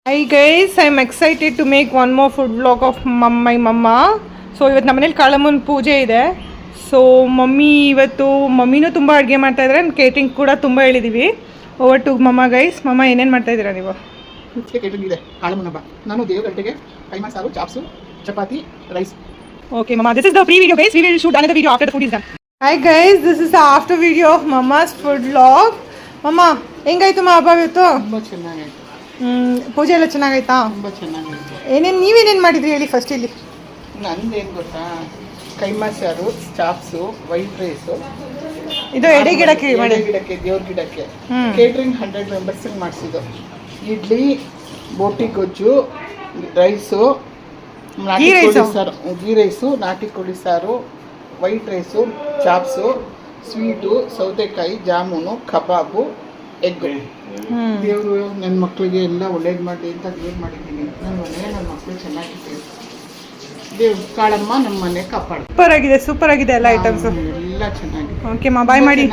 Hi guys, I'm excited to make one more food vlog of my mama. So ಇವತ್ತು ನಮ್ಮ ಮನೇಲಿ ಕಾಳಮ್ಮನ ಪೂಜೆ ಇದೆ. ಸೊ ಮಮ್ಮಿನೂ ತುಂಬ ಅಡುಗೆ ಮಾಡ್ತಾಯಿದ್ದಾರೆ, ಕೇಟ್ರಿಂಗ್ ಕೂಡ ತುಂಬ ಹೇಳಿದ್ದೀವಿ. ಓವರ್ ಟು ಮಮ್ಮ ಗೈಸ್. ಮಮ್ಮ ಏನೇನು ಮಾಡ್ತಾಯಿದ್ದೀರಾ ನೀವು? ಕೇಟ್ರಿಂಗ್ ಇದೆ ಕಾಳಮ್ಮನ ಹಬ್ಬ. ನಾನು ದೇವಗಡ್ಡೆಗೆ ಕೈಮಾ ಸಾರು, chops, chapati, rice. Okay mama, this is the pre-video guys. We will shoot another video after the food is done. Hi guys, this is the after video of mama's food vlog. ಮಮ್ಮ ಹೆಂಗಾಯ್ತು ಮಾ ಹಬ್ಬ ಇವತ್ತು? ತುಂಬ ಚೆನ್ನಾಗಾಯ್ತು. ಪೂಜೆ ಎಲ್ಲ ಚೆನ್ನಾಗಾಯ್ತಾ? ತುಂಬ ಚೆನ್ನಾಗಾಯ್ತು. ನೀವೇನೇನು ಮಾಡಿದ್ರಿ ಹೇಳಿ ಫಸ್ಟ್ ಇಲ್ಲಿ? ನಂದೇನು ಗೊತ್ತಾ, ಕೈಮಾ ಸಾರು, ಚಾಪ್ಸು, ವೈಟ್ ರೈಸು. ಇದು ಎಡೆ ಗಿಡಕ್ಕೆ ದೇವ್ರ ಗಿಡಕ್ಕೆ ಕೇಟ್ರಿಂಗ್ 100 ಮೆಂಬರ್ಸಿಗೆ ಮಾಡಿಸಿದ್ದು. ಇಡ್ಲಿ, ಬೋಟಿ ಗೊಜ್ಜು, ರೈಸು, ನಾಟಿ ಕೋಳಿ ಸಾರು, ಗೀ ರೈಸು, ನಾಟಿ ಕೋಳಿ ಸಾರು, ವೈಟ್ ರೈಸು, ಚಾಪ್ಸು, ಸ್ವೀಟು, ಸೌತೆಕಾಯಿ, ಜಾಮೂನು, ಕಬಾಬು, ಎಗ್ಗು. ದೇವರು ನನ್ನ ಮಕ್ಕಳಿಗೆ ಎಲ್ಲ ಒಳ್ಳೇದು ಮಾಡಿ ಅಂತ ದೇವ್ರು ಮಾಡಿದ್ದೀನಿ. ನನ್ನ ಮನೆ ನನ್ನ ಮಕ್ಕಳು ಚೆನ್ನಾಗಿರ್ತೀವಿ. ದೇವ್ರು ಕಾಳಮ್ಮ ನಮ್ಮ ಮನೆ ಕಾಪಾಡು. ಸೂಪರ್ ಆಗಿದೆ ಎಲ್ಲ ಐಟಮ್ಸ್ ಎಲ್ಲ ಚೆನ್ನಾಗಿದೆ. ಓಕೆ ಮಾ ಬಾಯ್ ಮಾಡಿ.